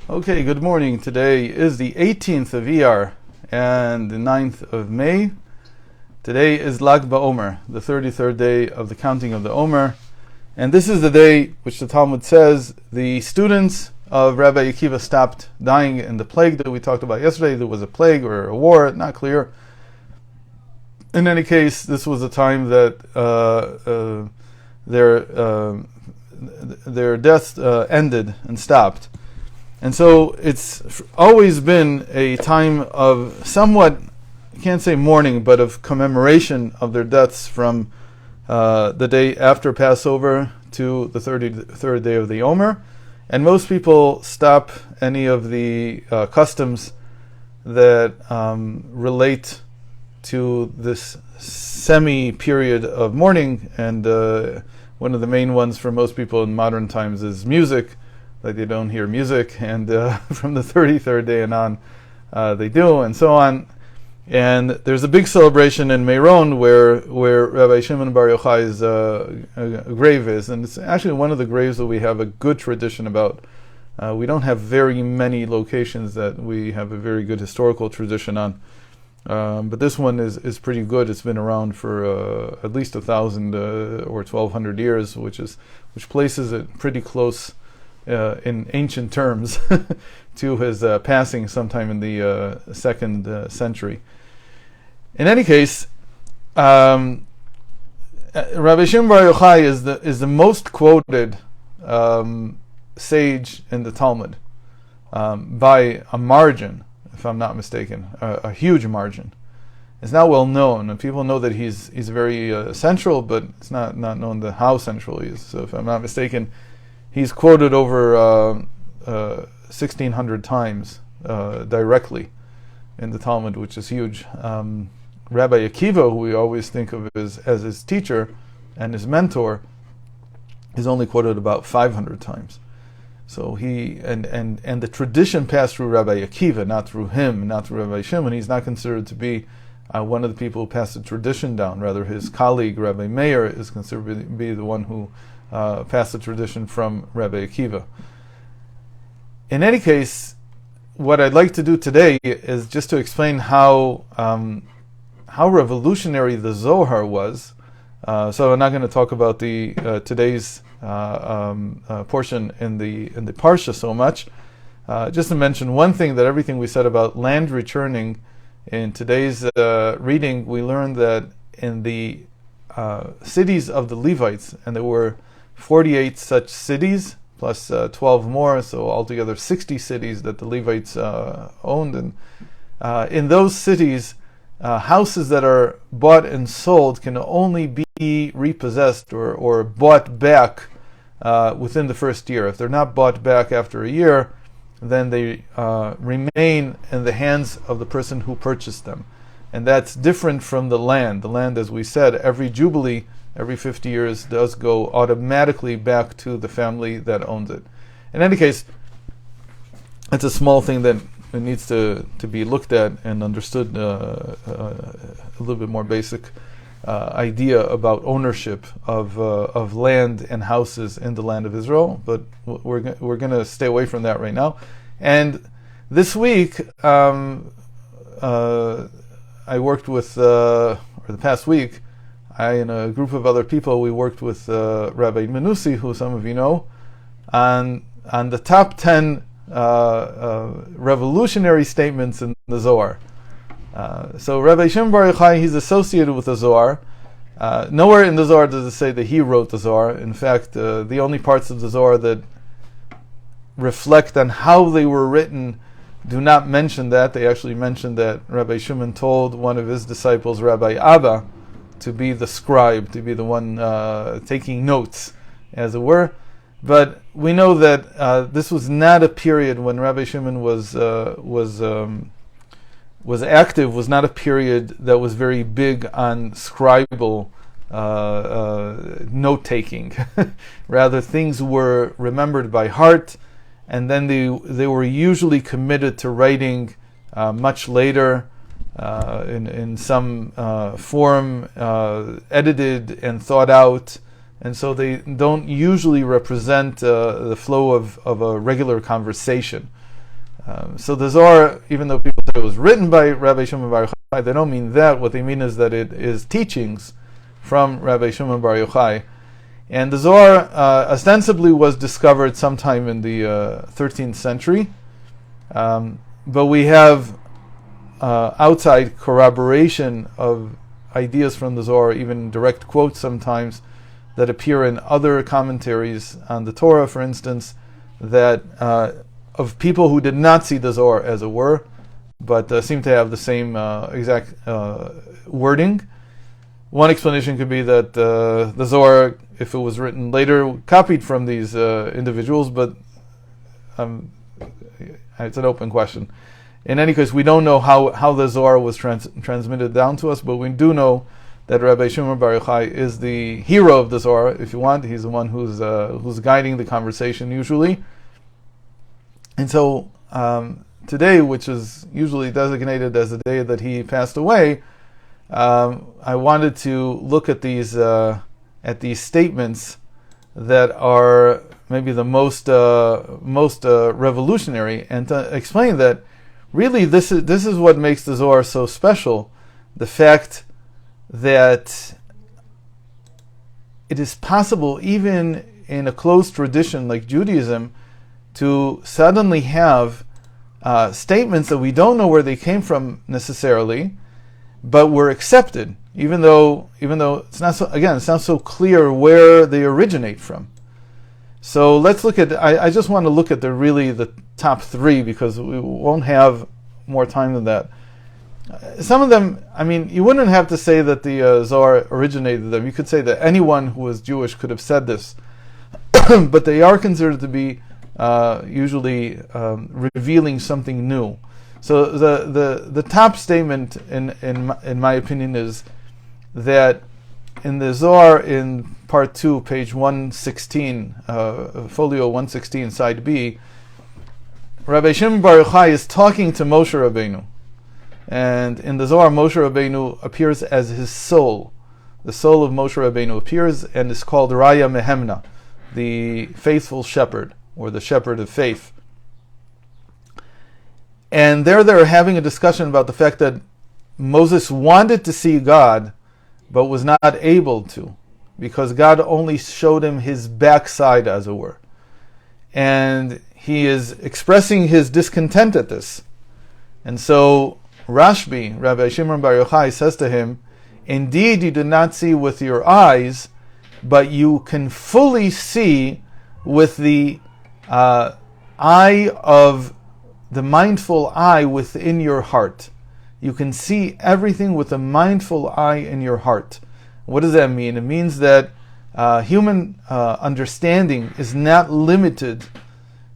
Okay, good morning. Today is the 18th of Iyar and the 9th of May. Today is Lag BaOmer, the 33rd day of the counting of the Omer. And this is the day which the Talmud says the students of Rabbi Akiva stopped dying in the plague that we talked about yesterday. There was a plague or a war, not clear. In any case, this was a time that their deaths ended and stopped. And so it's always been a time of somewhat, I can't say mourning, but of commemoration of their deaths from the day after Passover to the 33rd day of the Omer. And most people stop any of the customs that relate to this semi-period of mourning. And one of the main ones for most people in modern times is music. Like they don't hear music, and from the 33rd day and on, they do, and so on. And there's a big celebration in Meron where Rabbi Shimon bar Yochai's grave is, and it's actually one of the graves that we have a good tradition about. We don't have very many locations that we have a very good historical tradition on, but this one is pretty good. It's been around for at least 1,000 or 1,200 years, which places it pretty close. In ancient terms, to his passing sometime in the 2nd century. In any case, Rabbi Shimon bar Yochai is the most quoted sage in the Talmud by a margin, if I'm not mistaken, a huge margin. It's not well known, and people know that he's very central, but it's not known how central he is. So, if I'm not mistaken, he's quoted over 1,600 times directly in the Talmud, which is huge. Rabbi Akiva, who we always think of as his teacher and his mentor, is only quoted about 500 times. So he and the tradition passed through Rabbi Akiva, not through him, not through Rabbi Shimon. He's not considered to be one of the people who passed the tradition down. Rather, his colleague Rabbi Meir is considered to be the one who passed the tradition from Rabbi Akiva. In any case, what I'd like to do today is just to explain how revolutionary the Zohar was. So I'm not going to talk about the today's portion in the Parsha so much. Just to mention one thing, that everything we said about land returning in today's reading, we learned that in the cities of the Levites, and there were 48 such cities, plus 12 more, so altogether 60 cities that the Levites owned. And in those cities, houses that are bought and sold can only be repossessed or bought back within the first year. If they're not bought back after a year, then they remain in the hands of the person who purchased them. And that's different from the land. The land, as we said, every Jubilee, every 50 years, does go automatically back to the family that owns it. In any case, it's a small thing that it needs to be looked at and understood, a little bit more basic idea about ownership of land and houses in the land of Israel. But we're going to stay away from that right now. And this week, I worked with, or the past week, I and a group of other people, we worked with Rabbi Menusi, who some of you know, on the top 10 revolutionary statements in the Zohar. So Rabbi Shimon bar Yochai, he's associated with the Zohar. Nowhere in the Zohar does it say that he wrote the Zohar. In fact, the only parts of the Zohar that reflect on how they were written do not mention that. They actually mention that Rabbi Shimon told one of his disciples, Rabbi Abba, to be the scribe, to be the one taking notes, as it were. But we know that this was not a period when Rabbi Shimon was active, was not a period that was very big on scribal note-taking. Rather, things were remembered by heart, and then they were usually committed to writing much later, in some form, edited and thought out, and so they don't usually represent the flow of a regular conversation. So the Zohar, even though people say it was written by Rabbi Shimon Bar Yochai, they don't mean that. What they mean is that it is teachings from Rabbi Shimon Bar Yochai. And the Zohar ostensibly was discovered sometime in the 13th century, but we have outside corroboration of ideas from the Zohar, even direct quotes sometimes, that appear in other commentaries on the Torah, for instance, that of people who did not see the Zohar, as it were, but seem to have the same exact wording. One explanation could be that the Zohar, if it was written later, copied from these individuals, but it's an open question. In any case, we don't know how the Zohar was transmitted down to us, but we do know that Rabbi Shimon Bar Yochai is the hero of the Zohar, if you want. He's the one who's guiding the conversation usually. And so today, which is usually designated as the day that he passed away, I wanted to look at these statements that are maybe the most revolutionary, and to explain that really this is what makes the Zohar so special: the fact that it is possible, even in a closed tradition like Judaism, to suddenly have statements that we don't know where they came from necessarily, but were accepted, even though it's not so clear where they originate from. So let's look at. I just want to look at the top three, because we won't have more time than that. Some of them, you wouldn't have to say that the Zohar originated them. You could say that anyone who was Jewish could have said this, but they are considered to be usually revealing something new. So the top statement, in my opinion, is that in the Zohar, in part 2, page 116, folio 116, side B, Rabbi Shimon Bar Yochai is talking to Moshe Rabbeinu. And in the Zohar, Moshe Rabbeinu appears as his soul. The soul of Moshe Rabbeinu appears and is called Raya Mehemna, the faithful shepherd, or the shepherd of faith. And they're having a discussion about the fact that Moses wanted to see God, but was not able to, because God only showed him his backside, as it were. And he is expressing his discontent at this. And so Rashbi, Rabbi Shimon Bar Yochai, says to him, "Indeed, you did not see with your eyes, but you can fully see with the eye of the mindful eye within your heart. You can see everything with a mindful eye in your heart." What does that mean? It means that human understanding is not limited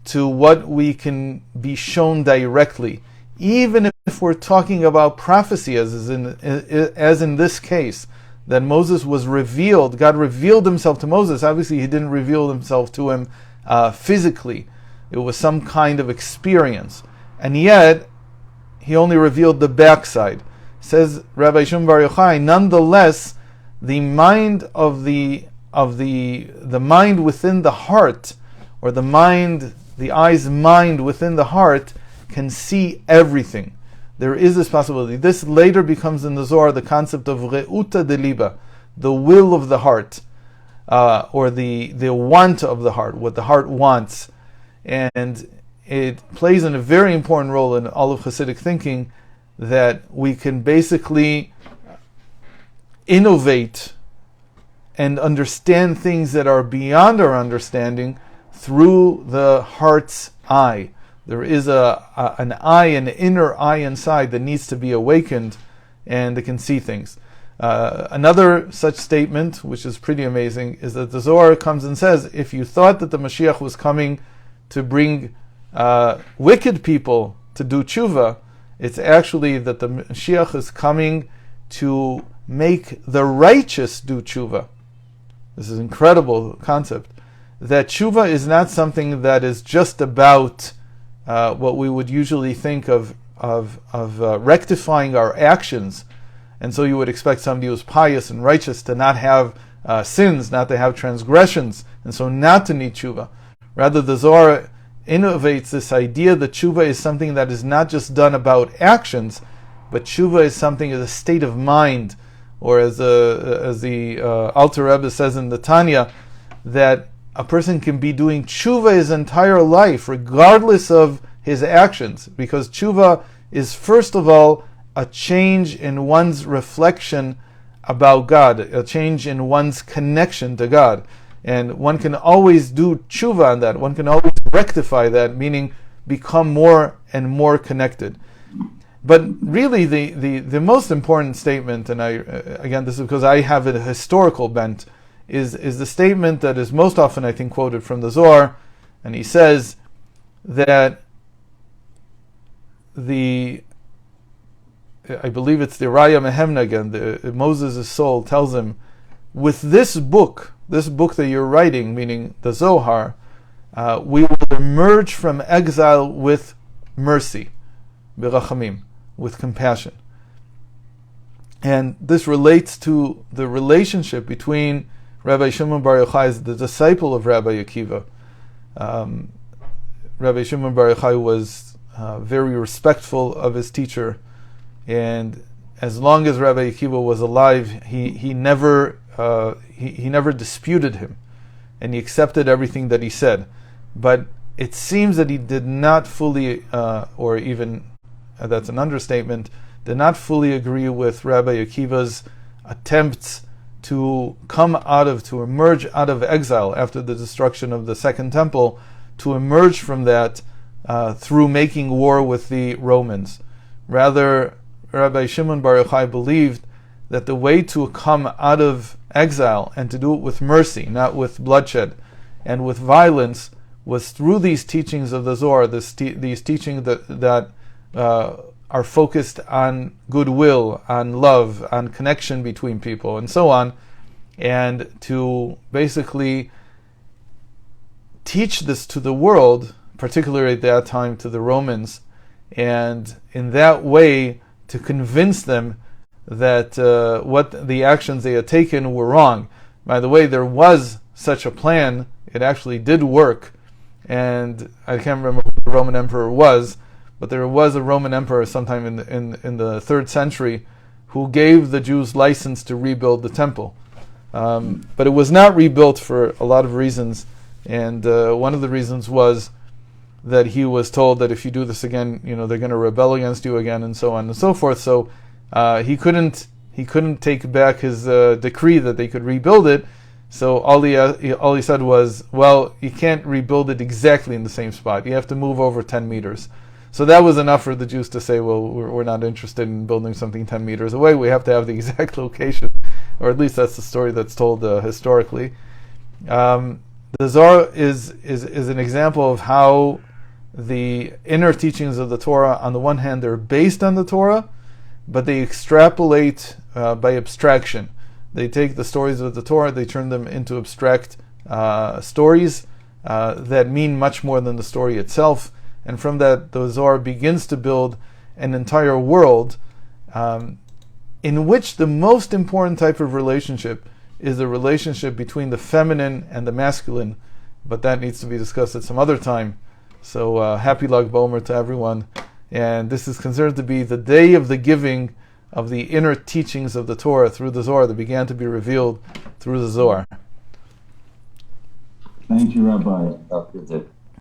to what we can be shown directly. Even if we're talking about prophecy, as in this case, that Moses was revealed, God revealed himself to Moses. Obviously, he didn't reveal himself to him physically. It was some kind of experience. And yet, he only revealed the backside. Says Rabbi Shimon Bar Yochai, nonetheless, the mind of the mind within the heart, or the eye's mind within the heart, can see everything. There is this possibility. This later becomes in the Zohar the concept of re'uta de liba, the will of the heart, or the want of the heart, what the heart wants. And it plays a very important role in all of Hasidic thinking, that we can basically innovate and understand things that are beyond our understanding through the heart's eye. There is an eye, an inner eye inside that needs to be awakened, and it can see things. Another such statement, which is pretty amazing, is that the Zohar comes and says, if you thought that the Mashiach was coming to bring wicked people to do tshuva, it's actually that the Mashiach is coming to make the righteous do tshuva. This is an incredible concept. That tshuva is not something that is just about what we would usually think of rectifying our actions. And so you would expect somebody who's pious and righteous to not have sins, not to have transgressions, and so not to need tshuva. Rather, the Zohar innovates this idea that tshuva is something that is not just done about actions, but tshuva is something as a state of mind, or as the Alter Rebbe says in the Tanya, that a person can be doing tshuva his entire life, regardless of his actions, because tshuva is first of all a change in one's reflection about God, a change in one's connection to God. And one can always do tshuva on that. One can always rectify that, meaning become more and more connected. But really, the most important statement, and again, this is because I have a historical bent, is the statement that is most often, I think, quoted from the Zohar, and he says that I believe it's the Raya Mehemna again, Moses' soul tells him, with this book that you're writing, meaning the Zohar, we will emerge from exile with mercy, birachamim, with compassion. And this relates to the relationship between Rabbi Shimon Bar Yochai, the disciple of Rabbi Akiva. Rabbi Shimon Bar Yochai was very respectful of his teacher, and as long as Rabbi Akiva was alive, he never disputed him, and he accepted everything that he said. But it seems that he did not fully, or even that's an understatement, did not fully agree with Rabbi Akiva's attempts to emerge out of exile after the destruction of the Second Temple, to emerge from that through making war with the Romans. Rather, Rabbi Shimon Bar Yochai believed that the way to come out of exile and to do it with mercy, not with bloodshed and with violence, was through these teachings of the Zohar, these teachings that are focused on goodwill, on love, on connection between people, and so on, and to basically teach this to the world, particularly at that time to the Romans, and in that way to convince them that what the actions they had taken were wrong. By the way, there was such a plan. It actually did work, and I can't remember who the Roman emperor was, but there was a Roman emperor sometime in the 3rd century who gave the Jews license to rebuild the temple. But it was not rebuilt for a lot of reasons, and one of the reasons was that he was told that if you do this again, they're going to rebel against you again, and so on and so forth. So he couldn't take back his decree that they could rebuild it. So all he said was, well, you can't rebuild it exactly in the same spot. You have to move over 10 meters. So that was enough for the Jews to say, well, we're not interested in building something 10 meters away. We have to have the exact location, or at least that's the story that's told historically. The Zohar is an example of how the inner teachings of the Torah, on the one hand, they're based on the Torah, but they extrapolate by abstraction. They take the stories of the Torah, they turn them into abstract stories that mean much more than the story itself. And from that, the Zohar begins to build an entire world in which the most important type of relationship is the relationship between the feminine and the masculine. But that needs to be discussed at some other time. So happy Lag Bomer to everyone. And this is considered to be the day of the giving of the inner teachings of the Torah through the Zohar that began to be revealed through the Zohar. Thank you, Rabbi.